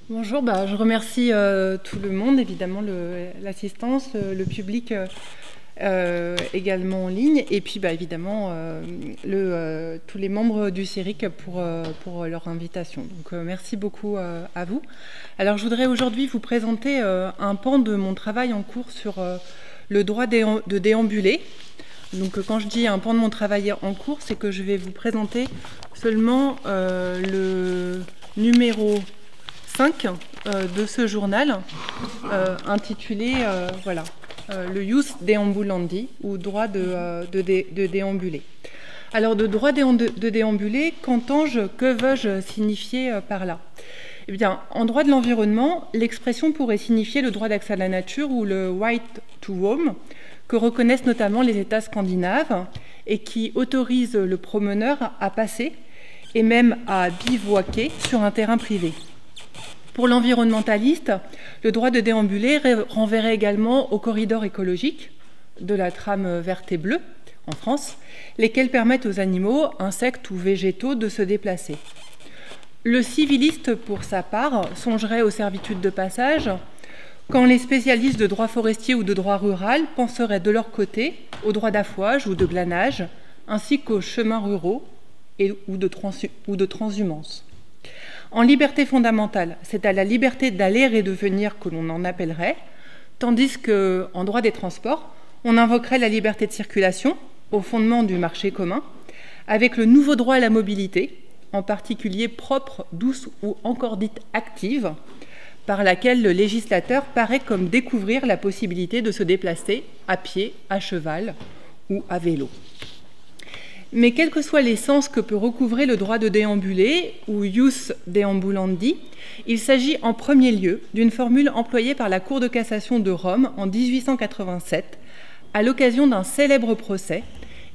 Bonjour, je remercie tout le monde, évidemment l'assistance, le public également en ligne, et puis évidemment tous les membres du CIRIC pour leur invitation. Donc merci beaucoup à vous. Alors je voudrais aujourd'hui vous présenter un pan de mon travail en cours sur le droit de déambuler. Donc quand je dis un pan de mon travail en cours, c'est que je vais vous présenter seulement le numéro 5 de ce journal intitulé le Jus deambulandi, ou droit de déambuler. Alors de droit de déambuler, qu'entends-je, que veux-je signifier par là? Eh bien, en droit de l'environnement, l'expression pourrait signifier le droit d'accès à la nature ou le right to roam, que reconnaissent notamment les États scandinaves et qui autorise le promeneur à passer et même à bivouaquer sur un terrain privé. Pour l'environnementaliste, le droit de déambuler renverrait également aux corridors écologiques de la trame verte et bleue en France, lesquels permettent aux animaux, insectes ou végétaux de se déplacer. Le civiliste, pour sa part, songerait aux servitudes de passage, quand les spécialistes de droit forestier ou de droit rural penseraient de leur côté aux droits d'affouage ou de glanage, ainsi qu'aux chemins ruraux ou de transhumance. En liberté fondamentale, c'est à la liberté d'aller et de venir que l'on en appellerait, tandis qu'en droit des transports, on invoquerait la liberté de circulation au fondement du marché commun, avec le nouveau droit à la mobilité, en particulier propre, douce ou encore dite active, par laquelle le législateur paraît comme découvrir la possibilité de se déplacer à pied, à cheval ou à vélo. Mais quels que soient les sens que peut recouvrer le droit de déambuler, ou jus deambulandi, il s'agit en premier lieu d'une formule employée par la Cour de cassation de Rome en 1887, à l'occasion d'un célèbre procès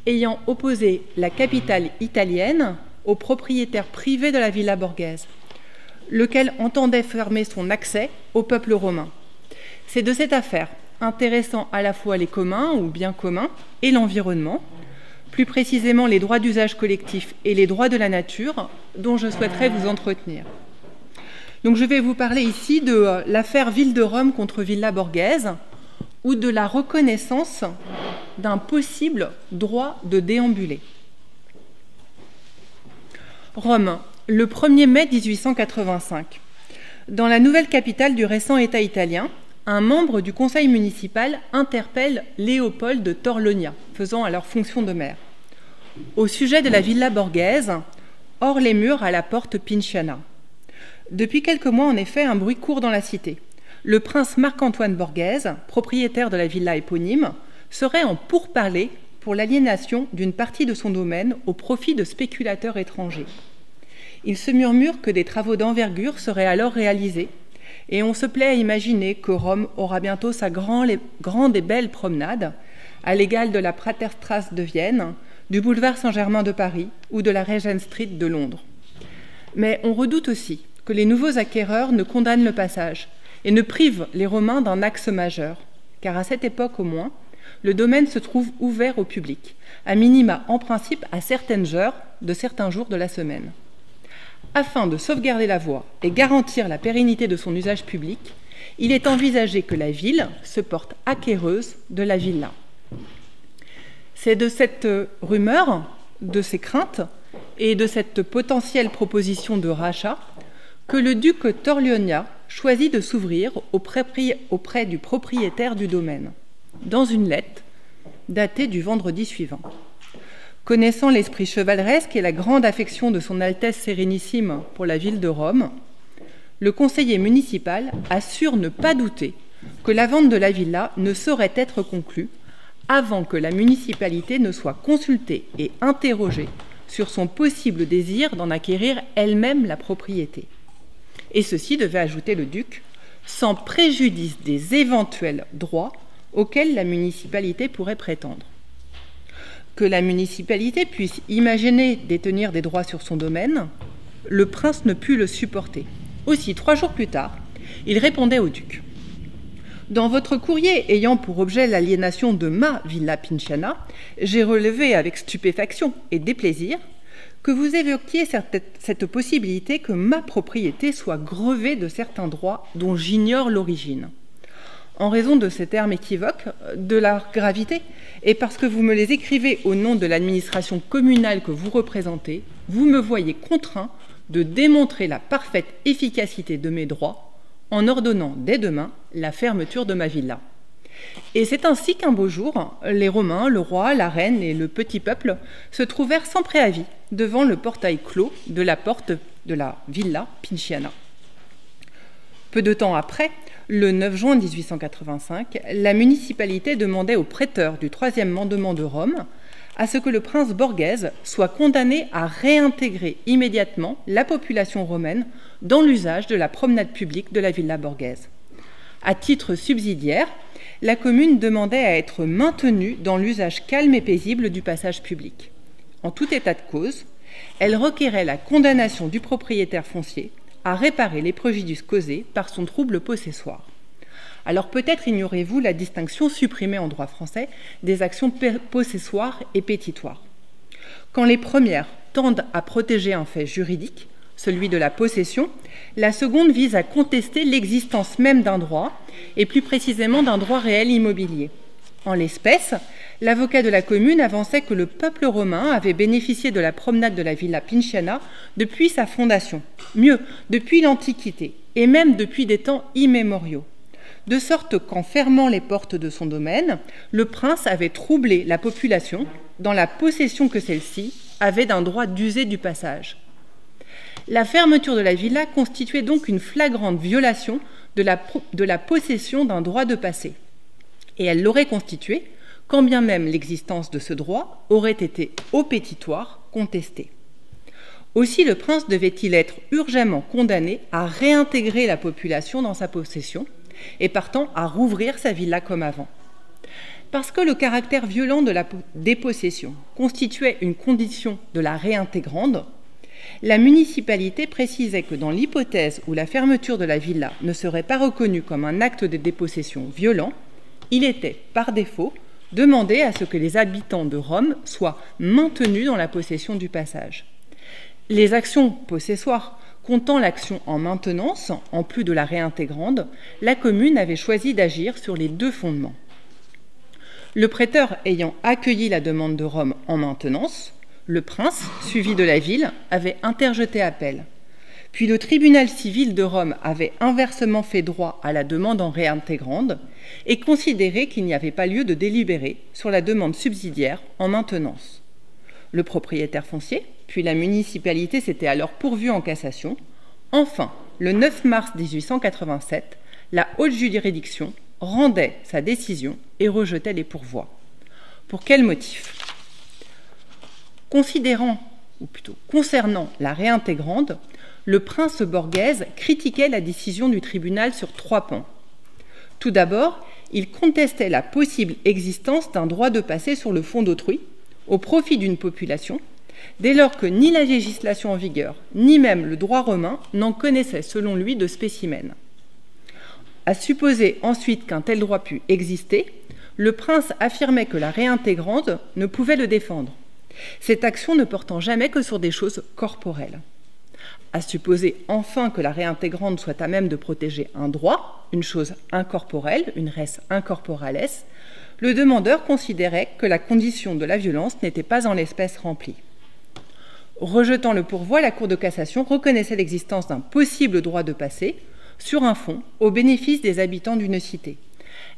ayant opposé la capitale italienne au propriétaire privé de la Villa Borghese, lequel entendait fermer son accès au peuple romain. C'est de cette affaire, intéressant à la fois les communs ou biens communs et l'environnement, plus précisément les droits d'usage collectif et les droits de la nature, dont je souhaiterais vous entretenir. Donc je vais vous parler ici de l'affaire Ville de Rome contre Villa Borghese, ou de la reconnaissance d'un possible droit de déambuler. Rome, le 1er mai 1885. Dans la nouvelle capitale du récent État italien, un membre du conseil municipal interpelle Léopold de Torlonia, faisant alors fonction de maire, au sujet de la Villa Borghese, hors les murs à la porte Pinciana. Depuis quelques mois, en effet, un bruit court dans la cité. Le prince Marc-Antoine Borghese, propriétaire de la villa éponyme, serait en pourparlers pour l'aliénation d'une partie de son domaine au profit de spéculateurs étrangers. Il se murmure que des travaux d'envergure seraient alors réalisés, et on se plaît à imaginer que Rome aura bientôt sa grande et belle promenade, à l'égal de la Praterstrasse de Vienne, du boulevard Saint-Germain de Paris ou de la Regent Street de Londres. Mais on redoute aussi que les nouveaux acquéreurs ne condamnent le passage et ne privent les Romains d'un axe majeur, car à cette époque au moins, le domaine se trouve ouvert au public, à minima en principe à certaines heures de certains jours de la semaine. Afin de sauvegarder la voie et garantir la pérennité de son usage public, il est envisagé que la ville se porte acquéreuse de la villa. C'est de cette rumeur, de ces craintes et de cette potentielle proposition de rachat que le duc Torlonia choisit de s'ouvrir auprès du propriétaire du domaine, dans une lettre datée du vendredi suivant. Connaissant l'esprit chevaleresque et la grande affection de son Altesse Sérénissime pour la ville de Rome, le conseiller municipal assure ne pas douter que la vente de la villa ne saurait être conclue avant que la municipalité ne soit consultée et interrogée sur son possible désir d'en acquérir elle-même la propriété. Et ceci, devait ajouter le duc, sans préjudice des éventuels droits auxquels la municipalité pourrait prétendre. Que la municipalité puisse imaginer détenir des droits sur son domaine, le prince ne put le supporter. Aussi, 3 jours plus tard, il répondait au duc. Dans votre courrier ayant pour objet l'aliénation de ma villa Pinciana, j'ai relevé avec stupéfaction et déplaisir que vous évoquiez cette possibilité que ma propriété soit grevée de certains droits dont j'ignore l'origine. En raison de ces termes équivoques, de leur gravité, et parce que vous me les écrivez au nom de l'administration communale que vous représentez, vous me voyez contraint de démontrer la parfaite efficacité de mes droits en ordonnant dès demain la fermeture de ma villa. Et c'est ainsi qu'un beau jour, les Romains, le roi, la reine et le petit peuple se trouvèrent sans préavis devant le portail clos de la porte de la villa Pinciana. Peu de temps après, le 9 juin 1885, la municipalité demandait au prêteur du 3e mandement de Rome à ce que le prince Borghese soit condamné à réintégrer immédiatement la population romaine dans l'usage de la promenade publique de la villa Borghese. À titre subsidiaire, la commune demandait à être maintenue dans l'usage calme et paisible du passage public. En tout état de cause, elle requérait la condamnation du propriétaire foncier à réparer les préjudices causés par son trouble possessoire. Alors peut-être ignorez-vous la distinction supprimée en droit français des actions possessoires et pétitoires. Quand les premières tendent à protéger un fait juridique, celui de la possession, la seconde vise à contester l'existence même d'un droit, et plus précisément d'un droit réel immobilier. En l'espèce, l'avocat de la commune avançait que le peuple romain avait bénéficié de la promenade de la villa Pinciana depuis sa fondation, mieux, depuis l'Antiquité, et même depuis des temps immémoriaux. De sorte qu'en fermant les portes de son domaine, le prince avait troublé la population dans la possession que celle-ci avait d'un droit d'user du passage. La fermeture de la villa constituait donc une flagrante violation de la possession d'un droit de passer. Et elle l'aurait constituée, quand bien même l'existence de ce droit aurait été au pétitoire contestée. Aussi le prince devait-il être urgemment condamné à réintégrer la population dans sa possession et partant à rouvrir sa villa comme avant. Parce que le caractère violent de la dépossession constituait une condition de la réintégrande, la municipalité précisait que dans l'hypothèse où la fermeture de la villa ne serait pas reconnue comme un acte de dépossession violent, il était, par défaut, demandé à ce que les habitants de Rome soient maintenus dans la possession du passage. Les actions possessoires comptant l'action en maintenance, en plus de la réintégrande, la commune avait choisi d'agir sur les deux fondements. Le prêteur ayant accueilli la demande de Rome en maintenance, le prince, suivi de la ville, avait interjeté appel. Puis le tribunal civil de Rome avait inversement fait droit à la demande en réintégrande et considéré qu'il n'y avait pas lieu de délibérer sur la demande subsidiaire en maintenance. Le propriétaire foncier, puis la municipalité s'étaient alors pourvus en cassation. Enfin, le 9 mars 1887, la haute juridiction rendait sa décision et rejetait les pourvois. Pour quel motif ? Concernant la réintégrande, le prince Borghese critiquait la décision du tribunal sur 3 pans. Tout d'abord, il contestait la possible existence d'un droit de passer sur le fonds d'autrui, au profit d'une population, dès lors que ni la législation en vigueur, ni même le droit romain n'en connaissaient selon lui de spécimens. À supposer ensuite qu'un tel droit pût exister, le prince affirmait que la réintégrande ne pouvait le défendre, cette action ne portant jamais que sur des choses corporelles. À supposer enfin que la réintégrande soit à même de protéger un droit, une chose incorporelle, une res incorporales, le demandeur considérait que la condition de la violence n'était pas en l'espèce remplie. Rejetant le pourvoi, la Cour de cassation reconnaissait l'existence d'un possible droit de passer sur un fonds au bénéfice des habitants d'une cité.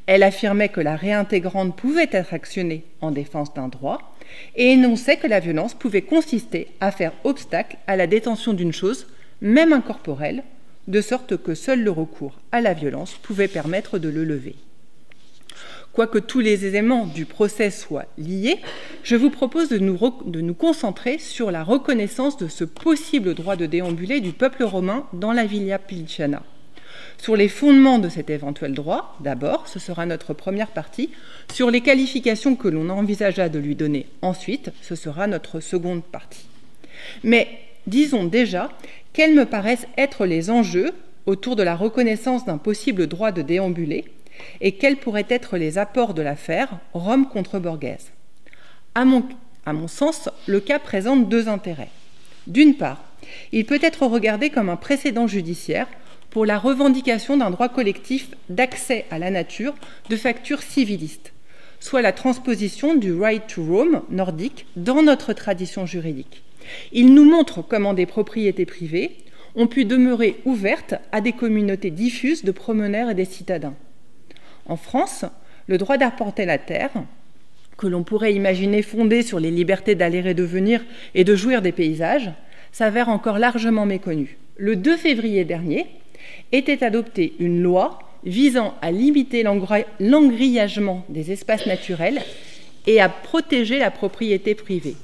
Elle affirmait que la réintégrande pouvait être actionnée en défense d'un droit et énonçait que la violence pouvait consister à faire obstacle à la détention d'une chose, même incorporelle, de sorte que seul le recours à la violence pouvait permettre de le lever. Quoique tous les éléments du procès soient liés, je vous propose de nous concentrer sur la reconnaissance de ce possible droit de déambuler du peuple romain dans la Villa Pinciana. Sur les fondements de cet éventuel droit, d'abord, ce sera notre première partie. Sur les qualifications que l'on envisagea de lui donner ensuite, ce sera notre seconde partie. Mais disons déjà quels me paraissent être les enjeux autour de la reconnaissance d'un possible droit de déambuler et quels pourraient être les apports de l'affaire Rome contre Borghese. À mon sens, le cas présente 2 intérêts. D'une part, il peut être regardé comme un précédent judiciaire pour la revendication d'un droit collectif d'accès à la nature de facture civiliste, soit la transposition du right to roam nordique dans notre tradition juridique. Il nous montre comment des propriétés privées ont pu demeurer ouvertes à des communautés diffuses de promeneurs et des citadins. En France, le droit d'arpenter la terre, que l'on pourrait imaginer fondé sur les libertés d'aller et de venir et de jouir des paysages, s'avère encore largement méconnu. Le 2 février dernier était adoptée une loi visant à limiter l'engrillagement des espaces naturels et à protéger la propriété privée.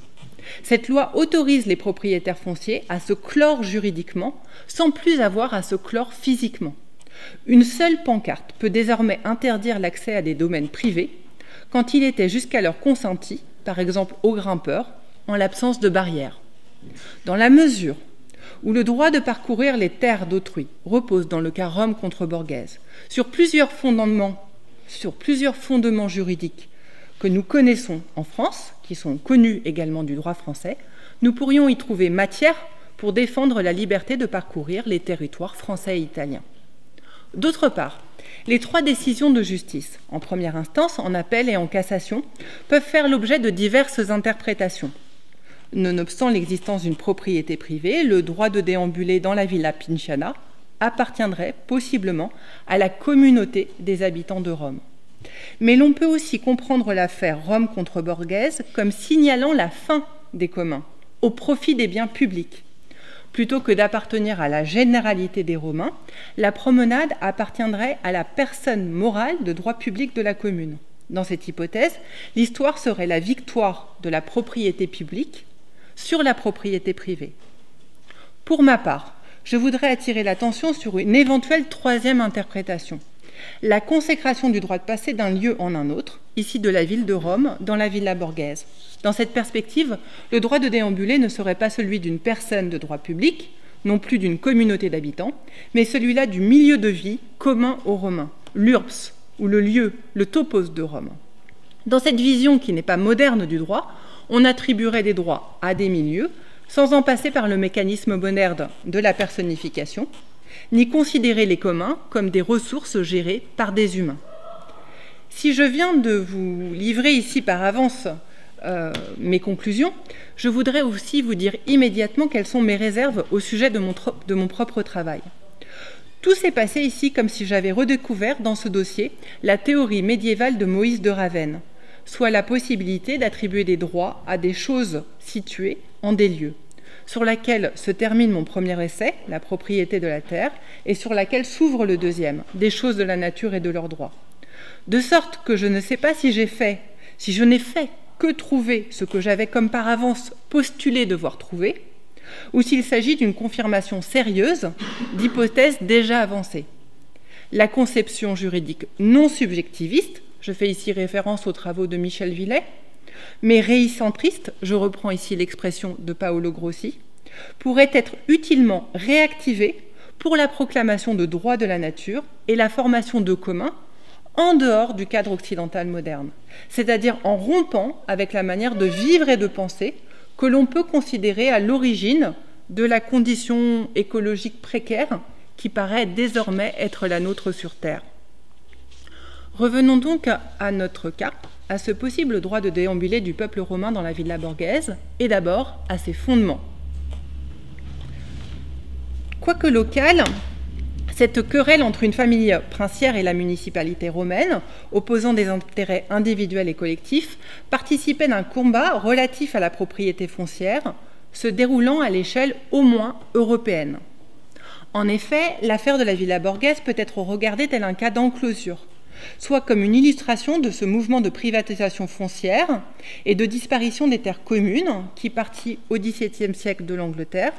Cette loi autorise les propriétaires fonciers à se clore juridiquement sans plus avoir à se clore physiquement. Une seule pancarte peut désormais interdire l'accès à des domaines privés quand il était jusqu'alors consenti, par exemple aux grimpeurs, en l'absence de barrières. Dans la mesure où le droit de parcourir les terres d'autrui repose, dans le cas Rome contre Borghese, sur plusieurs fondements juridiques que nous connaissons en France, qui sont connus également du droit français, nous pourrions y trouver matière pour défendre la liberté de parcourir les territoires français et italiens. D'autre part, les 3 décisions de justice, en première instance, en appel et en cassation, peuvent faire l'objet de diverses interprétations. Nonobstant l'existence d'une propriété privée, le droit de déambuler dans la Villa Pinciana appartiendrait possiblement à la communauté des habitants de Rome. Mais l'on peut aussi comprendre l'affaire Rome contre Borghese comme signalant la fin des communs, au profit des biens publics. Plutôt que d'appartenir à la généralité des Romains, la promenade appartiendrait à la personne morale de droit public de la commune. Dans cette hypothèse, l'histoire serait la victoire de la propriété publique sur la propriété privée. Pour ma part, je voudrais attirer l'attention sur une éventuelle 3e interprétation, la consécration du droit de passer d'un lieu en un autre, ici de la ville de Rome, dans la Villa Borghese. Dans cette perspective, le droit de déambuler ne serait pas celui d'une personne de droit public, non plus d'une communauté d'habitants, mais celui-là du milieu de vie commun aux Romains, l'urbs, ou le lieu, le topos de Rome. Dans cette vision qui n'est pas moderne du droit, on attribuerait des droits à des milieux sans en passer par le mécanisme moderne de la personnification, ni considérer les communs comme des ressources gérées par des humains. Si je viens de vous livrer ici par avance mes conclusions, je voudrais aussi vous dire immédiatement quelles sont mes réserves au sujet de mon propre travail. Tout s'est passé ici comme si j'avais redécouvert dans ce dossier la théorie médiévale de Moïse de Ravenne, soit la possibilité d'attribuer des droits à des choses situées en des lieux, sur laquelle se termine mon premier essai, la propriété de la terre, et sur laquelle s'ouvre le deuxième, des choses de la nature et de leurs droits. De sorte que je ne sais pas si je n'ai fait que trouver ce que j'avais comme par avance postulé devoir trouver, ou s'il s'agit d'une confirmation sérieuse d'hypothèses déjà avancées. La conception juridique non subjectiviste, je fais ici référence aux travaux de Michel Villet, mais réicentriste, je reprends ici l'expression de Paolo Grossi, pourrait être utilement réactivée pour la proclamation de droits de la nature et la formation de communs en dehors du cadre occidental moderne, c'est-à-dire en rompant avec la manière de vivre et de penser que l'on peut considérer à l'origine de la condition écologique précaire qui paraît désormais être la nôtre sur Terre. Revenons donc à notre cas, à ce possible droit de déambuler du peuple romain dans la Villa Borghese, et d'abord à ses fondements. Quoique locale, cette querelle entre une famille princière et la municipalité romaine, opposant des intérêts individuels et collectifs, participait d'un combat relatif à la propriété foncière, se déroulant à l'échelle au moins européenne. En effet, l'affaire de la Villa Borghese peut être regardée tel un cas d'enclosure, soit comme une illustration de ce mouvement de privatisation foncière et de disparition des terres communes qui partit au XVIIe siècle de l'Angleterre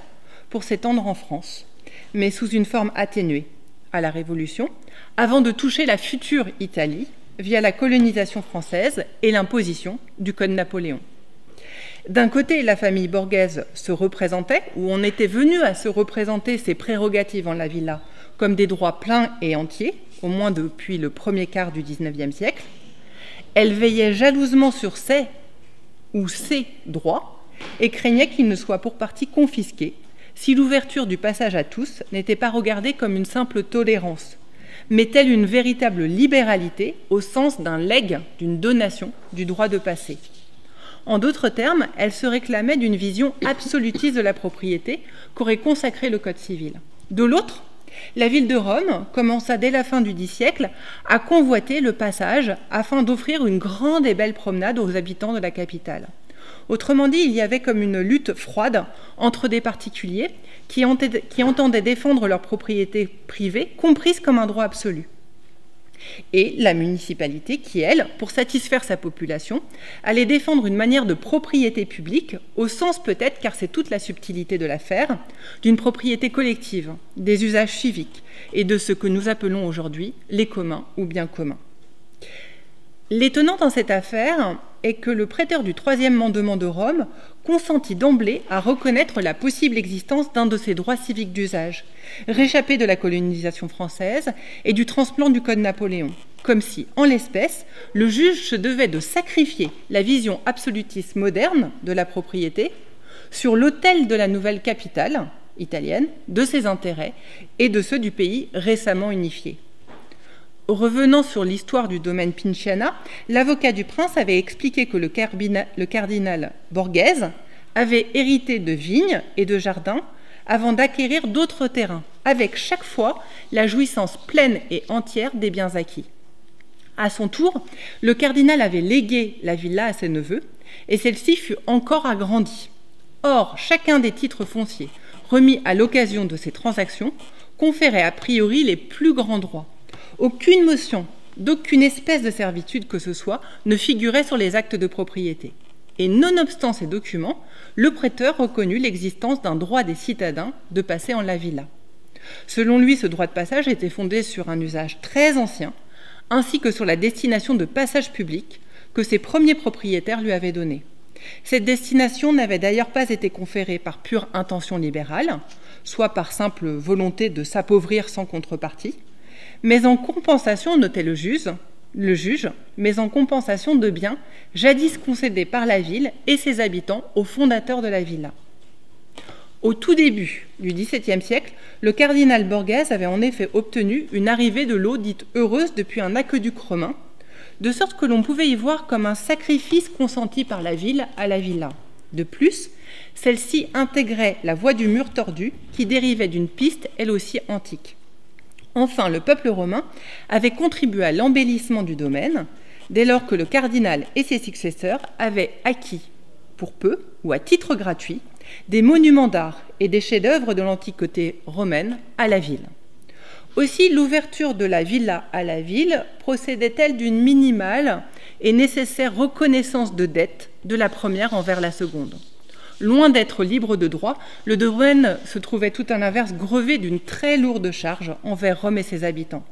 pour s'étendre en France, mais sous une forme atténuée, à la Révolution, avant de toucher la future Italie via la colonisation française et l'imposition du Code Napoléon. D'un côté, la famille Borghese se représentait, ou on était venu à se représenter ses prérogatives en la villa comme des droits pleins et entiers, au moins depuis le premier quart du XIXe siècle. Elle veillait jalousement sur ses droits et craignait qu'il ne soit pour partie confisqué si l'ouverture du passage à tous n'était pas regardée comme une simple tolérance, mais telle une véritable libéralité au sens d'un legs, d'une donation du droit de passer. En d'autres termes, elle se réclamait d'une vision absolutiste de la propriété qu'aurait consacré le Code civil. De l'autre, la ville de Rome commença dès la fin du Xe siècle à convoiter le passage afin d'offrir une grande et belle promenade aux habitants de la capitale. Autrement dit, il y avait comme une lutte froide entre des particuliers qui entendaient défendre leur propriété privée, comprise comme un droit absolu, et la municipalité qui, elle, pour satisfaire sa population, allait défendre une manière de propriété publique, au sens peut-être, car c'est toute la subtilité de l'affaire, d'une propriété collective, des usages civiques et de ce que nous appelons aujourd'hui les communs ou biens communs. L'étonnant dans cette affaire est que le prêteur du troisième mandement de Rome consentit d'emblée à reconnaître la possible existence d'un de ces droits civiques d'usage, réchappés de la colonisation française et du transplant du Code Napoléon, comme si, en l'espèce, le juge se devait de sacrifier la vision absolutiste moderne de la propriété sur l'autel de la nouvelle capitale italienne, de ses intérêts et de ceux du pays récemment unifié. Revenant sur l'histoire du domaine Pinciana, l'avocat du prince avait expliqué que le cardinal Borghese avait hérité de vignes et de jardins avant d'acquérir d'autres terrains, avec chaque fois la jouissance pleine et entière des biens acquis. À son tour, le cardinal avait légué la villa à ses neveux, et celle-ci fut encore agrandie. Or, chacun des titres fonciers remis à l'occasion de ces transactions conférait a priori les plus grands droits. Aucune motion d'aucune espèce de servitude que ce soit ne figurait sur les actes de propriété. Et nonobstant ces documents, le prêteur reconnut l'existence d'un droit des citadins de passer en la villa. Selon lui, ce droit de passage était fondé sur un usage très ancien, ainsi que sur la destination de passage public que ses premiers propriétaires lui avaient donnée. Cette destination n'avait d'ailleurs pas été conférée par pure intention libérale, soit par simple volonté de s'appauvrir sans contrepartie, mais en compensation, notait le juge, mais en compensation de biens jadis concédés par la ville et ses habitants aux fondateurs de la villa. Au tout début du XVIIe siècle, le cardinal Borghese avait en effet obtenu une arrivée de l'eau dite heureuse depuis un aqueduc romain, de sorte que l'on pouvait y voir comme un sacrifice consenti par la ville à la villa. De plus, celle-ci intégrait la voie du mur tordu qui dérivait d'une piste elle aussi antique. Enfin, le peuple romain avait contribué à l'embellissement du domaine, dès lors que le cardinal et ses successeurs avaient acquis, pour peu ou à titre gratuit, des monuments d'art et des chefs-d'œuvre de l'antiquité romaine à la ville. Aussi, l'ouverture de la villa à la ville procédait-elle d'une minimale et nécessaire reconnaissance de dette de la première envers la seconde. Loin d'être libre de droit, le domaine se trouvait tout à l'inverse grevé d'une très lourde charge envers Rome et ses habitants,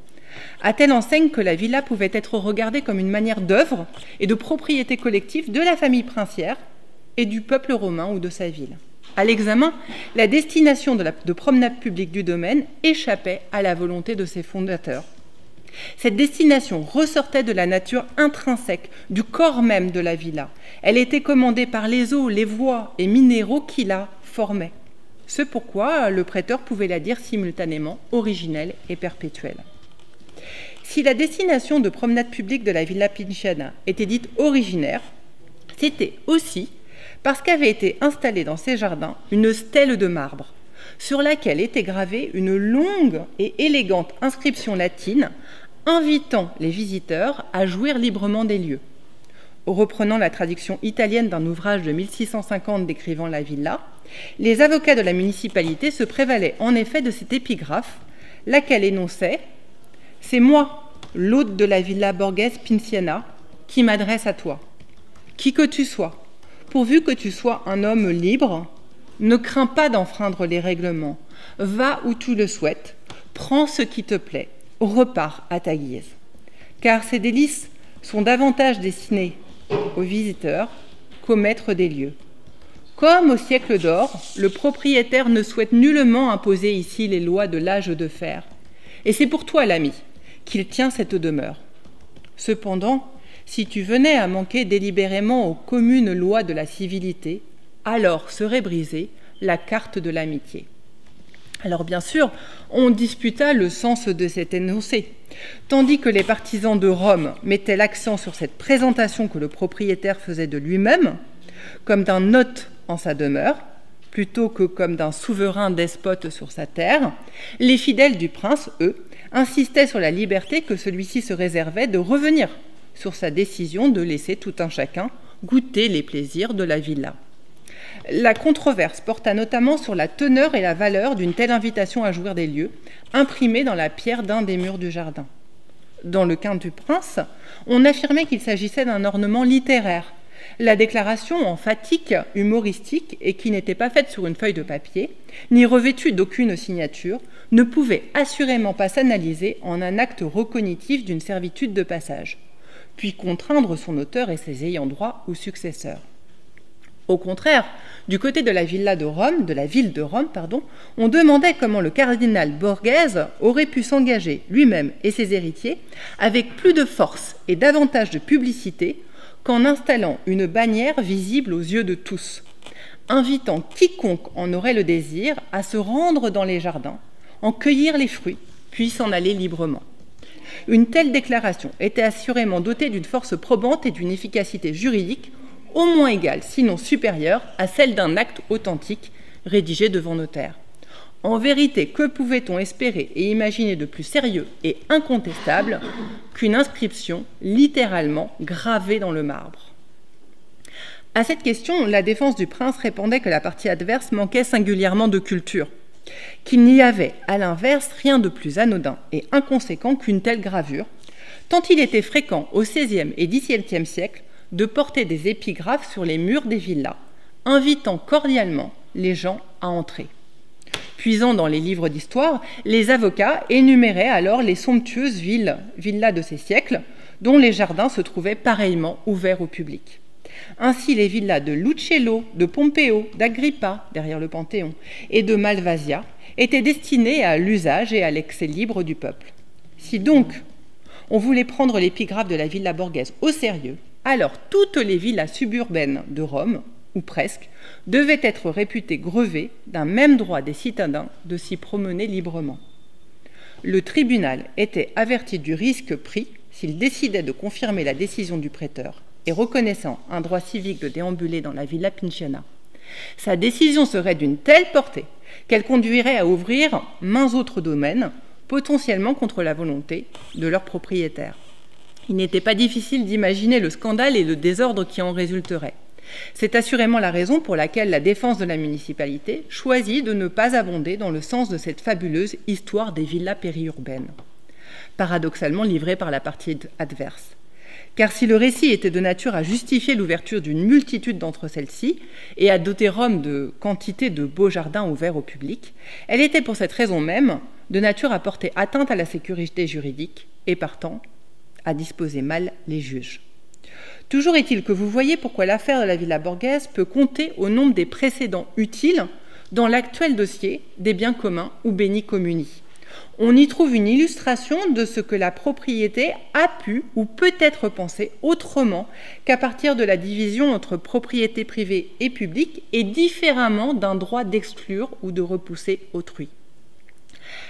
à telle enseigne que la villa pouvait être regardée comme une manière d'œuvre et de propriété collective de la famille princière et du peuple romain ou de sa ville. À l'examen, la destination de promenade publique du domaine échappait à la volonté de ses fondateurs. Cette destination ressortait de la nature intrinsèque, du corps même de la villa. Elle était commandée par les eaux, les voies et minéraux qui la formaient. Ce pourquoi le prêteur pouvait la dire simultanément originelle et perpétuelle. Si la destination de promenade publique de la villa Pinciana était dite originaire, c'était aussi parce qu'avait été installée dans ses jardins une stèle de marbre, sur laquelle était gravée une longue et élégante inscription latine invitant les visiteurs à jouir librement des lieux. Reprenant la traduction italienne d'un ouvrage de 1650 décrivant la villa, les avocats de la municipalité se prévalaient en effet de cette épigraphe, laquelle énonçait « C'est moi, l'hôte de la villa Borghese Pinciana, qui m'adresse à toi. Qui que tu sois, pourvu que tu sois un homme libre, ne crains pas d'enfreindre les règlements. Va où tu le souhaites, prends ce qui te plaît, repars à ta guise. Car ces délices sont davantage destinés aux visiteurs qu'aux maîtres des lieux. Comme au siècle d'or, le propriétaire ne souhaite nullement imposer ici les lois de l'âge de fer. Et c'est pour toi, l'ami, qu'il tient cette demeure. Cependant, si tu venais à manquer délibérément aux communes lois de la civilité, alors serait brisée la carte de l'amitié. Alors bien sûr, on disputa le sens de cet énoncé. Tandis que les partisans de Rome mettaient l'accent sur cette présentation que le propriétaire faisait de lui-même, comme d'un hôte en sa demeure, plutôt que comme d'un souverain despote sur sa terre, les fidèles du prince, eux, insistaient sur la liberté que celui-ci se réservait de revenir sur sa décision de laisser tout un chacun goûter les plaisirs de la villa. La controverse porta notamment sur la teneur et la valeur d'une telle invitation à jouir des lieux, imprimée dans la pierre d'un des murs du jardin. Dans le cas du prince, on affirmait qu'il s'agissait d'un ornement littéraire. La déclaration emphatique, humoristique, et qui n'était pas faite sur une feuille de papier, ni revêtue d'aucune signature, ne pouvait assurément pas s'analyser en un acte recognitif d'une servitude de passage, puis contraindre son auteur et ses ayants droit ou successeurs. Au contraire, du côté de la ville de Rome, on demandait comment le cardinal Borghese aurait pu s'engager lui-même et ses héritiers avec plus de force et davantage de publicité qu'en installant une bannière visible aux yeux de tous, invitant quiconque en aurait le désir à se rendre dans les jardins, en cueillir les fruits, puis s'en aller librement. Une telle déclaration était assurément dotée d'une force probante et d'une efficacité juridique au moins égale, sinon supérieure, à celle d'un acte authentique rédigé devant notaire. En vérité, que pouvait-on espérer et imaginer de plus sérieux et incontestable qu'une inscription littéralement gravée dans le marbre? À cette question, la défense du prince répondait que la partie adverse manquait singulièrement de culture, qu'il n'y avait, à l'inverse, rien de plus anodin et inconséquent qu'une telle gravure, tant il était fréquent au XVIe et XVIIe siècle de porter des épigraphes sur les murs des villas, invitant cordialement les gens à entrer. Puisant dans les livres d'histoire, les avocats énuméraient alors les somptueuses villas de ces siècles, dont les jardins se trouvaient pareillement ouverts au public. Ainsi, les villas de Lucello, de Pompeo, d'Agrippa, derrière le Panthéon, et de Malvasia étaient destinées à l'usage et à l'accès libre du peuple. Si donc on voulait prendre l'épigraphe de la Villa Borghese au sérieux, alors toutes les villas suburbaines de Rome, ou presque, devaient être réputées grevées d'un même droit des citadins de s'y promener librement. Le tribunal était averti du risque pris s'il décidait de confirmer la décision du prêteur et reconnaissant un droit civique de déambuler dans la Villa Pinciana. Sa décision serait d'une telle portée qu'elle conduirait à ouvrir maints autres domaines, potentiellement contre la volonté de leurs propriétaires. Il n'était pas difficile d'imaginer le scandale et le désordre qui en résulteraient. C'est assurément la raison pour laquelle la défense de la municipalité choisit de ne pas abonder dans le sens de cette fabuleuse histoire des villas périurbaines, paradoxalement livrée par la partie adverse. Car si le récit était de nature à justifier l'ouverture d'une multitude d'entre celles-ci et à doter Rome de quantité de beaux jardins ouverts au public, elle était pour cette raison même de nature à porter atteinte à la sécurité juridique et partant à disposer mal les juges. Toujours est-il que vous voyez pourquoi l'affaire de la Villa Borghese peut compter au nombre des précédents utiles dans l'actuel dossier des biens communs ou bénis communis. On y trouve une illustration de ce que la propriété a pu ou peut être pensée autrement qu'à partir de la division entre propriété privée et publique et différemment d'un droit d'exclure ou de repousser autrui.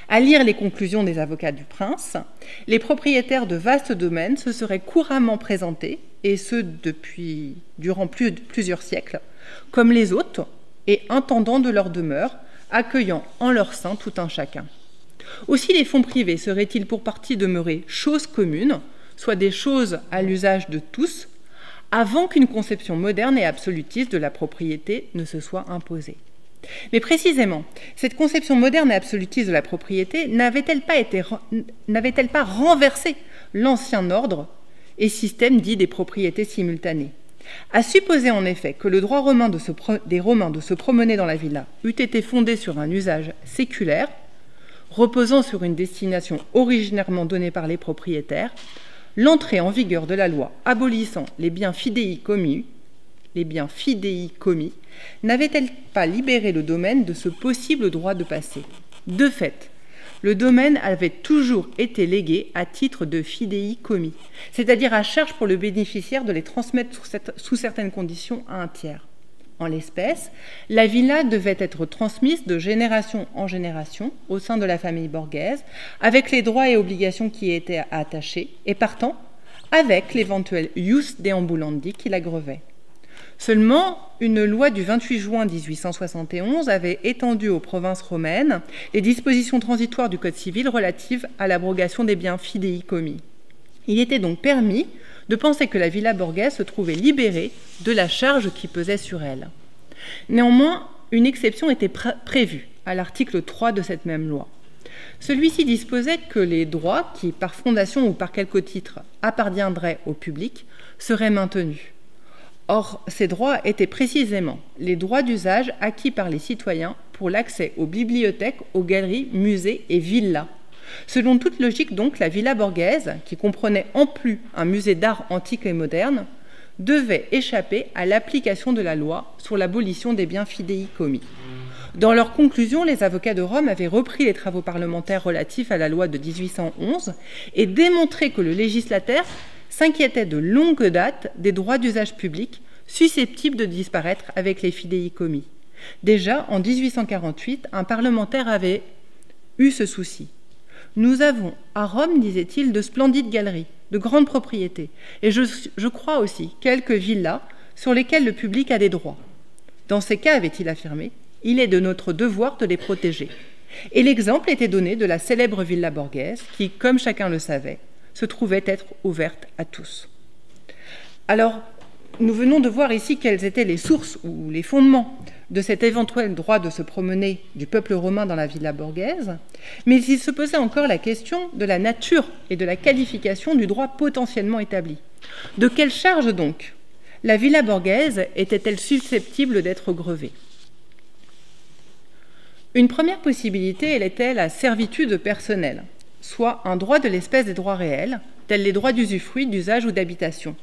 À lire les conclusions des avocats du prince, les propriétaires de vastes domaines se seraient couramment présentés, et ce durant plusieurs siècles, comme les hôtes et intendants de leur demeure, accueillant en leur sein tout un chacun. Aussi les fonds privés seraient-ils pour partie demeurés choses communes, soit des choses à l'usage de tous, avant qu'une conception moderne et absolutiste de la propriété ne se soit imposée. Mais précisément, cette conception moderne et absolutiste de la propriété n'avait-elle pas renversé l'ancien ordre et système dit des propriétés simultanées? À supposer en effet que le droit romain des Romains de se promener dans la villa eût été fondé sur un usage séculaire, reposant sur une destination originairement donnée par les propriétaires, l'entrée en vigueur de la loi abolissant les biens fidéicommis n'avait-elle pas libéré le domaine de ce possible droit de passer? De fait, le domaine avait toujours été légué à titre de fidéicommis, c'est-à-dire à charge pour le bénéficiaire de les transmettre sous certaines conditions à un tiers. En l'espèce, la villa devait être transmise de génération en génération au sein de la famille borghese, avec les droits et obligations qui y étaient attachés, et partant avec l'éventuel ius deambulandi qui la grevait. Seulement, une loi du 28 juin 1871 avait étendu aux provinces romaines les dispositions transitoires du Code civil relatives à l'abrogation des biens fidéicommis. Il était donc permis de penser que la villa borghese se trouvait libérée de la charge qui pesait sur elle. Néanmoins, une exception était prévue à l'article 3 de cette même loi. Celui-ci disposait que les droits qui, par fondation ou par quelque titre, appartiendraient au public, seraient maintenus. Or, ces droits étaient précisément les droits d'usage acquis par les citoyens pour l'accès aux bibliothèques, aux galeries, musées et villas. Selon toute logique, donc, la villa borghese, qui comprenait en plus un musée d'art antique et moderne, devait échapper à l'application de la loi sur l'abolition des biens fidéicommis. Dans leur conclusion, les avocats de Rome avaient repris les travaux parlementaires relatifs à la loi de 1811 et démontré que le législateur s'inquiétait de longue date des droits d'usage public susceptibles de disparaître avec les fidéicommis. Déjà, en 1848, un parlementaire avait eu ce souci. Nous avons à Rome, disait-il, de splendides galeries, de grandes propriétés, et je crois aussi quelques villas sur lesquelles le public a des droits. Dans ces cas, avait-il affirmé, il est de notre devoir de les protéger. Et l'exemple était donné de la célèbre villa borghese qui, comme chacun le savait, se trouvait être ouverte à tous. Alors, nous venons de voir ici quelles étaient les sources ou les fondements de cet éventuel droit de se promener du peuple romain dans la villa borghese, mais il se posait encore la question de la nature et de la qualification du droit potentiellement établi. De quelle charge donc la villa borghese était-elle susceptible d'être grevée? Une première possibilité, elle était la servitude personnelle, soit un droit de l'espèce des droits réels, tels les droits d'usufruit, d'usage ou d'habitation,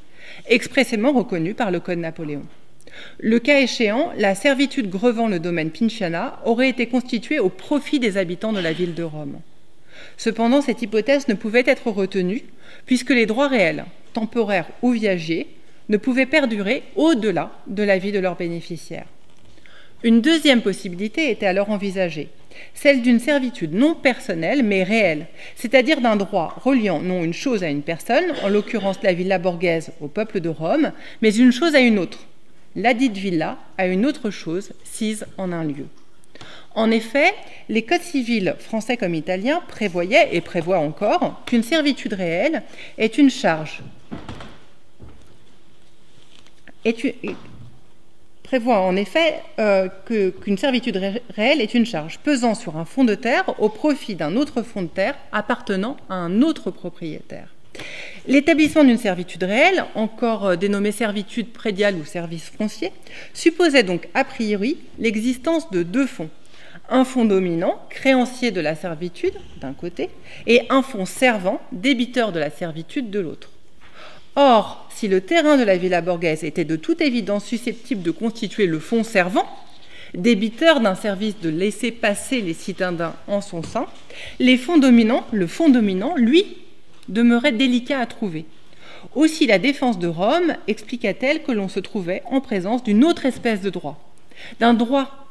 expressément reconnus par le Code Napoléon. Le cas échéant, la servitude grevant le domaine Pinciana aurait été constituée au profit des habitants de la ville de Rome. Cependant, cette hypothèse ne pouvait être retenue puisque les droits réels, temporaires ou viagers, ne pouvaient perdurer au-delà de la vie de leurs bénéficiaires. Une deuxième possibilité était alors envisagée, celle d'une servitude non personnelle mais réelle, c'est-à-dire d'un droit reliant non une chose à une personne, en l'occurrence la villa borghese au peuple de Rome, mais une chose à une autre, ladite villa à une autre chose sise en un lieu. En effet, les codes civils français comme italiens prévoyaient et prévoient encore qu'une servitude réelle est une charge. Prévoit en effet qu'une servitude réelle est une charge pesant sur un fonds de terre au profit d'un autre fonds de terre appartenant à un autre propriétaire. L'établissement d'une servitude réelle, encore dénommée servitude prédiale ou service foncier, supposait donc a priori l'existence de deux fonds. Un fonds dominant, créancier de la servitude d'un côté, et un fonds servant, débiteur de la servitude de l'autre. Or, si le terrain de la villa borghese était de toute évidence susceptible de constituer le fonds servant, débiteur d'un service de laisser passer les citadins en son sein, le fonds dominant, lui, demeurait délicat à trouver. Aussi, la défense de Rome expliqua-t-elle que l'on se trouvait en présence d'une autre espèce de droit, d'un droit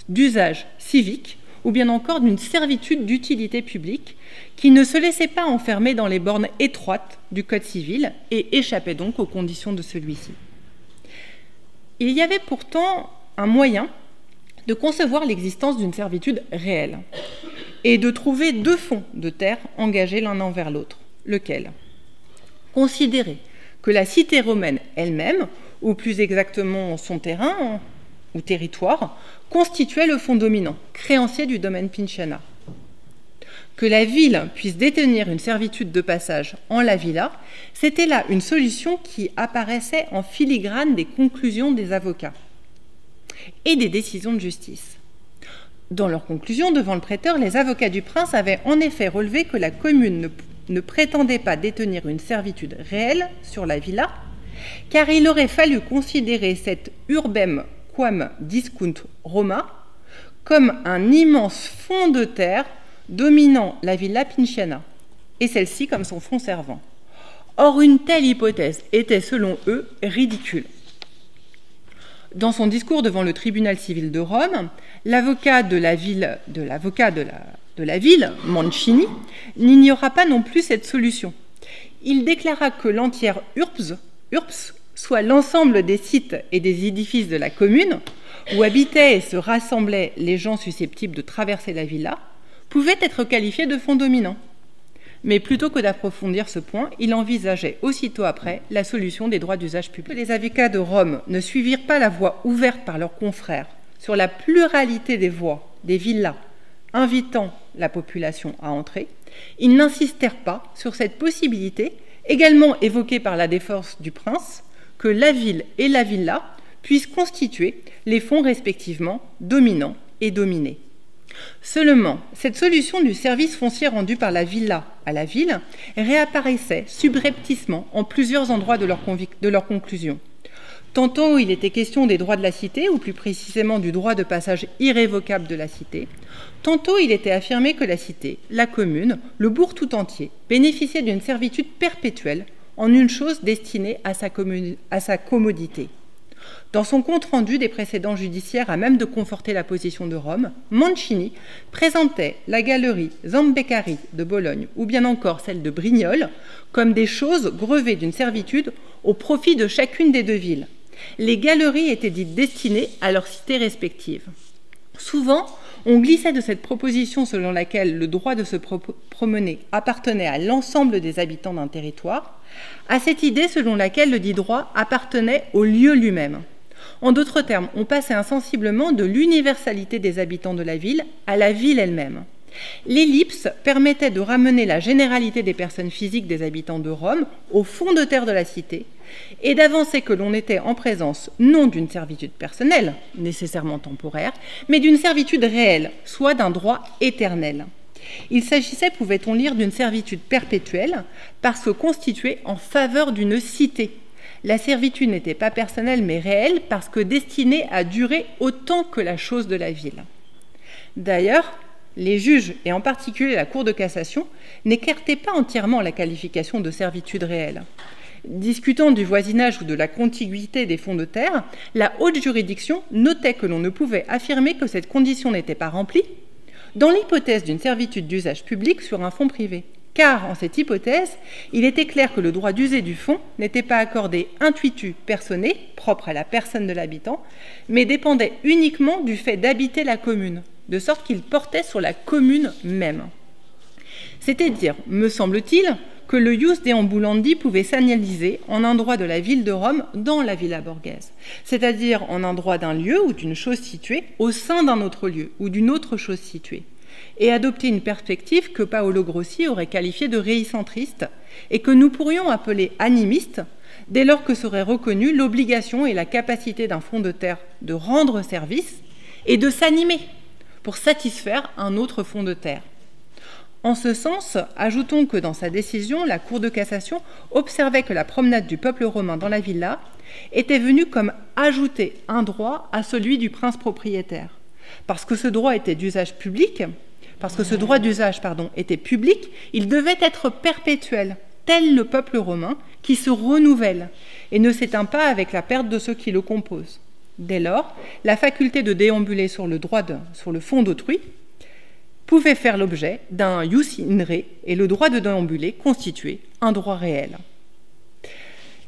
d'usage civique, ou bien encore d'une servitude d'utilité publique qui ne se laissait pas enfermer dans les bornes étroites du Code civil et échappait donc aux conditions de celui-ci. Il y avait pourtant un moyen de concevoir l'existence d'une servitude réelle et de trouver deux fonds de terre engagés l'un envers l'autre. Lequel? Considérer que la cité romaine elle-même, ou plus exactement son terrain ou territoire, constituait le fonds dominant, créancier du domaine Pinciana. Que la ville puisse détenir une servitude de passage en la villa, c'était là une solution qui apparaissait en filigrane des conclusions des avocats et des décisions de justice. Dans leurs conclusions devant le prêteur, les avocats du prince avaient en effet relevé que la commune ne prétendait pas détenir une servitude réelle sur la villa, car il aurait fallu considérer cette urbem quam discunt Roma comme un immense fonds de terre dominant la villa Pinciana, et celle-ci comme son fonds servant. Or, une telle hypothèse était, selon eux, ridicule. Dans son discours devant le tribunal civil de Rome, l'avocat de la ville, Mancini, n'ignora pas non plus cette solution. Il déclara que l'entière URPS, soit l'ensemble des sites et des édifices de la commune, où habitaient et se rassemblaient les gens susceptibles de traverser la villa, pouvait être qualifié de fonds dominant. Mais plutôt que d'approfondir ce point, il envisageait aussitôt après la solution des droits d'usage public. Les avocats de Rome ne suivirent pas la voie ouverte par leurs confrères sur la pluralité des voies, des villas, invitant la population à entrer. Ils n'insistèrent pas sur cette possibilité, également évoquée par la défense du prince, que la ville et la villa puissent constituer les fonds respectivement dominants et dominés. Seulement, cette solution du service foncier rendu par la villa à la ville réapparaissait subrepticement en plusieurs endroits de leur conclusion. Tantôt il était question des droits de la cité, ou plus précisément du droit de passage irrévocable de la cité, tantôt il était affirmé que la cité, la commune, le bourg tout entier, bénéficiaient d'une servitude perpétuelle en une chose destinée à sa commodité. Dans son compte-rendu des précédents judiciaires à même de conforter la position de Rome, Mancini présentait la galerie Zambeccari de Bologne ou bien encore celle de Brignoles comme des choses grevées d'une servitude au profit de chacune des deux villes. Les galeries étaient dites destinées à leurs cités respectives. Souvent, on glissait de cette proposition selon laquelle le droit de se promener appartenait à l'ensemble des habitants d'un territoire, à cette idée selon laquelle le dit droit appartenait au lieu lui-même. En d'autres termes, on passait insensiblement de l'universalité des habitants de la ville à la ville elle-même. L'ellipse permettait de ramener la généralité des personnes physiques des habitants de Rome au fond de terre de la cité et d'avancer que l'on était en présence non d'une servitude personnelle, nécessairement temporaire, mais d'une servitude réelle, soit d'un droit éternel. Il s'agissait, pouvait-on lire, d'une servitude perpétuelle parce que constituée en faveur d'une cité. La servitude n'était pas personnelle mais réelle parce que destinée à durer autant que la chose de la ville. D'ailleurs, les juges, et en particulier la Cour de cassation, n'écartaient pas entièrement la qualification de servitude réelle. Discutant du voisinage ou de la contiguïté des fonds de terre, la haute juridiction notait que l'on ne pouvait affirmer que cette condition n'était pas remplie dans l'hypothèse d'une servitude d'usage public sur un fonds privé. Car, en cette hypothèse, il était clair que le droit d'user du fonds n'était pas accordé intuitu personné, propre à la personne de l'habitant, mais dépendait uniquement du fait d'habiter la commune, de sorte qu'il portait sur la commune même. C'est-à-dire, me semble-t-il, que le ius deambulandi pouvait s'analyser en un droit de la ville de Rome dans la villa borghese, c'est-à-dire en un droit d'un lieu ou d'une chose située au sein d'un autre lieu ou d'une autre chose située, et adopter une perspective que Paolo Grossi aurait qualifiée de réicentriste et que nous pourrions appeler animiste, dès lors que serait reconnue l'obligation et la capacité d'un fonds de terre de rendre service et de s'animer pour satisfaire un autre fonds de terre. En ce sens, ajoutons que dans sa décision, la Cour de cassation observait que la promenade du peuple romain dans la villa était venue comme ajouter un droit à celui du prince propriétaire. Parce que ce droit était d'usage public, était public, il devait être perpétuel, tel le peuple romain qui se renouvelle et ne s'éteint pas avec la perte de ceux qui le composent. Dès lors, la faculté de déambuler sur le fond d'autrui pouvait faire l'objet d'un ius in re et le droit de déambuler constituait un droit réel.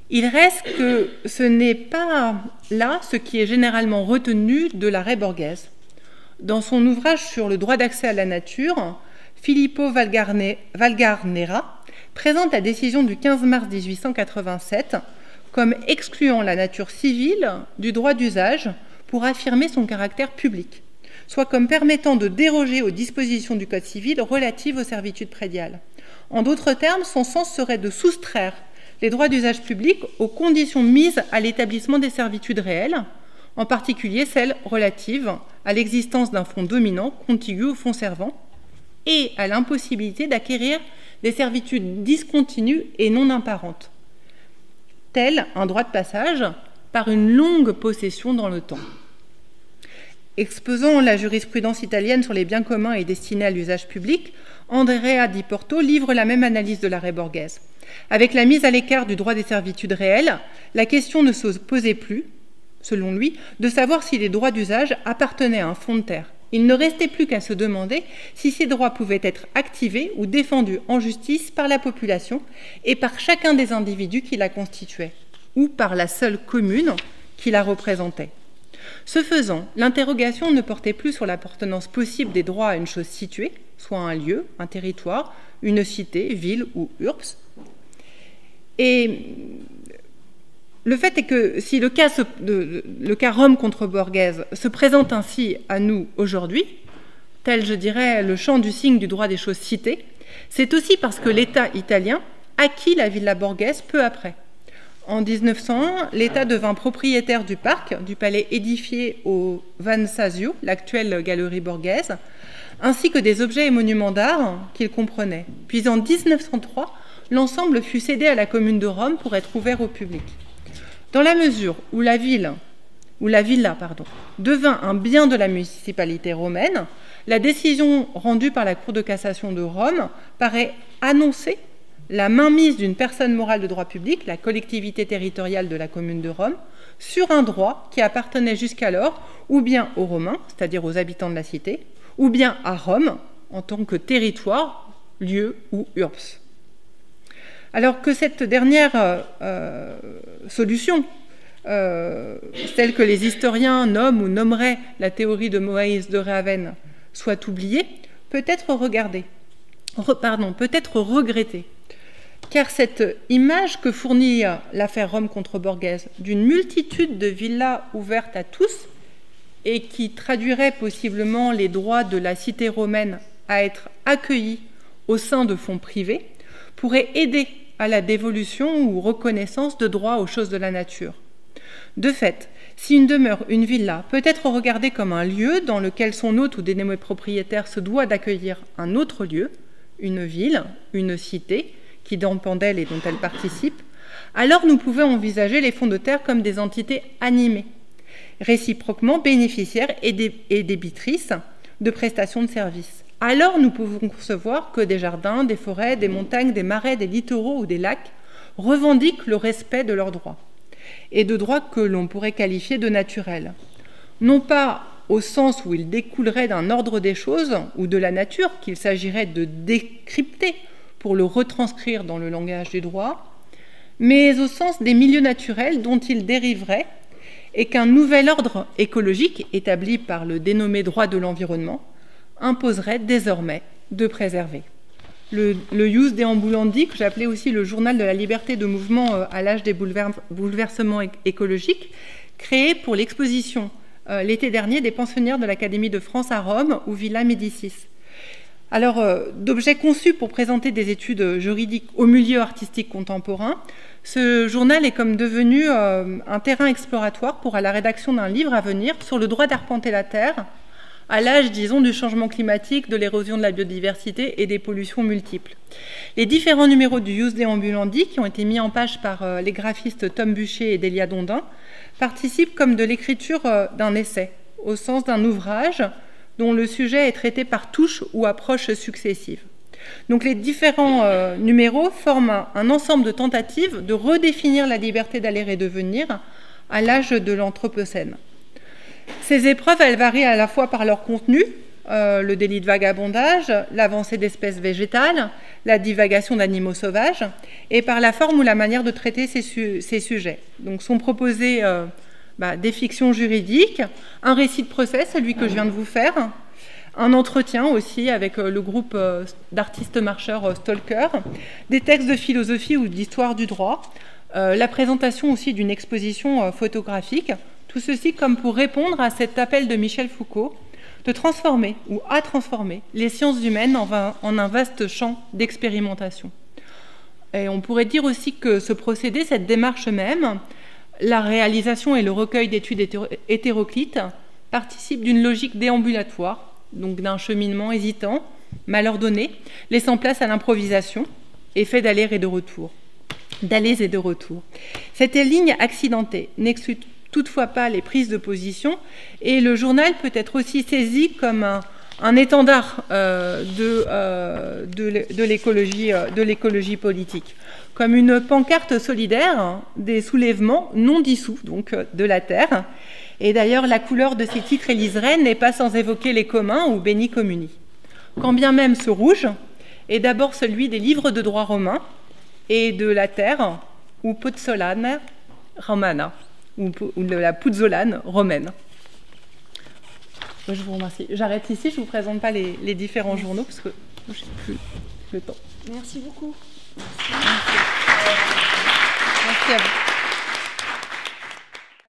Il reste que ce n'est pas là ce qui est généralement retenu de l'arrêt borghese. Dans son ouvrage sur le droit d'accès à la nature, Filippo Valgarnera présente la décision du 15 mars 1887 comme excluant la nature civile du droit d'usage pour affirmer son caractère public, soit comme permettant de déroger aux dispositions du Code civil relatives aux servitudes prédiales. En d'autres termes, son sens serait de soustraire les droits d'usage public aux conditions mises à l'établissement des servitudes réelles, en particulier celles relatives à l'existence d'un fonds dominant contigu au fonds servant et à l'impossibilité d'acquérir des servitudes discontinues et non apparentes, tel un droit de passage par une longue possession dans le temps. Exposant la jurisprudence italienne sur les biens communs et destinés à l'usage public, Andrea Di Porto livre la même analyse de l'arrêt borghese. Avec la mise à l'écart du droit des servitudes réelles, la question ne se posait plus, selon lui, de savoir si les droits d'usage appartenaient à un fonds de terre. Il ne restait plus qu'à se demander si ces droits pouvaient être activés ou défendus en justice par la population et par chacun des individus qui la constituaient, ou par la seule commune qui la représentait. Ce faisant, l'interrogation ne portait plus sur l'appartenance possible des droits à une chose située, soit un lieu, un territoire, une cité, ville ou URPS. Et le fait est que si le cas Rome contre Borghese se présente ainsi à nous aujourd'hui, tel, je dirais, le champ du signe du droit des choses citées, c'est aussi parce que l'État italien acquit la Villa Borghese peu après. En 1901, l'État devint propriétaire du parc, du palais édifié au Van Sasio, l'actuelle galerie Borghese, ainsi que des objets et monuments d'art qu'il comprenait. Puis en 1903, l'ensemble fut cédé à la commune de Rome pour être ouvert au public. Dans la mesure où la villa devint un bien de la municipalité romaine, la décision rendue par la Cour de cassation de Rome paraît annoncer la mainmise d'une personne morale de droit public, la collectivité territoriale de la commune de Rome, sur un droit qui appartenait jusqu'alors ou bien aux Romains, c'est-à-dire aux habitants de la cité, ou bien à Rome en tant que territoire, lieu ou URPS. Alors que cette dernière solution, celle que les historiens nomment ou nommeraient la théorie de Moïse de Ravenne, soit oubliée, peut être regrettée. Car cette image que fournit l'affaire Rome contre Borghese d'une multitude de villas ouvertes à tous et qui traduirait possiblement les droits de la cité romaine à être accueillis au sein de fonds privés, pourrait aider à la dévolution ou reconnaissance de droits aux choses de la nature. De fait, si une demeure, une villa, peut être regardée comme un lieu dans lequel son hôte ou dénommé propriétaire se doit d'accueillir un autre lieu, une ville, une cité, qui dépend d'elle et dont elle participe, alors nous pouvons envisager les fonds de terre comme des entités animées, réciproquement bénéficiaires et débitrices de prestations de services. Alors nous pouvons concevoir que des jardins, des forêts, des montagnes, des marais, des littoraux ou des lacs revendiquent le respect de leurs droits, et de droits que l'on pourrait qualifier de naturels. Non pas au sens où ils découleraient d'un ordre des choses ou de la nature qu'il s'agirait de décrypter pour le retranscrire dans le langage du droit, mais au sens des milieux naturels dont ils dériveraient et qu'un nouvel ordre écologique, établi par le dénommé droit de l'environnement, imposerait désormais de préserver. Le Ius Deambulandi, que j'appelais aussi le journal de la liberté de mouvement à l'âge des bouleversements écologiques, créé pour l'exposition l'été dernier des pensionnaires de l'Académie de France à Rome ou Villa Médicis. Alors, d'objets conçus pour présenter des études juridiques au milieu artistique contemporain, ce journal est comme devenu un terrain exploratoire pour la rédaction d'un livre à venir sur le droit d'arpenter la Terre, à l'âge, disons, du changement climatique, de l'érosion de la biodiversité et des pollutions multiples. Les différents numéros du Ius Deambulandi, qui ont été mis en page par les graphistes Tom Buchet et Delia Dondin, participent comme de l'écriture d'un essai, au sens d'un ouvrage dont le sujet est traité par touches ou approches successives. Donc les différents numéros forment un ensemble de tentatives de redéfinir la liberté d'aller et de venir à l'âge de l'Anthropocène. Ces épreuves, elles varient à la fois par leur contenu, le délit de vagabondage, l'avancée d'espèces végétales, la divagation d'animaux sauvages, et par la forme ou la manière de traiter ces sujets. Donc sont proposés des fictions juridiques, un récit de procès, celui que je viens de vous faire, un entretien aussi avec le groupe d'artistes marcheurs Stalker, des textes de philosophie ou d'histoire du droit, la présentation aussi d'une exposition photographique, tout ceci comme pour répondre à cet appel de Michel Foucault de transformer ou à transformer les sciences humaines en un vaste champ d'expérimentation. Et on pourrait dire aussi que ce procédé, cette démarche même, la réalisation et le recueil d'études hétéroclites participent d'une logique déambulatoire, donc d'un cheminement hésitant, mal ordonné, laissant place à l'improvisation et fait d'allers et de retour. Cette ligne accidentée n'exclut toutefois pas les prises de position et le journal peut être aussi saisi comme un étendard de l'écologie politique, comme une pancarte solidaire des soulèvements non dissous, donc de la terre. Et d'ailleurs, la couleur de ces titres élyséens n'est pas sans évoquer les communs ou Beni Communi. Quand bien même ce rouge est d'abord celui des livres de droit romains et de la terre, ou Puzzolane romana, ou de la Puzzolane romaine. Je vous remercie. J'arrête ici, je ne vous présente pas les différents journaux, parce que je n'ai plus le temps. Merci beaucoup. Merci à vous.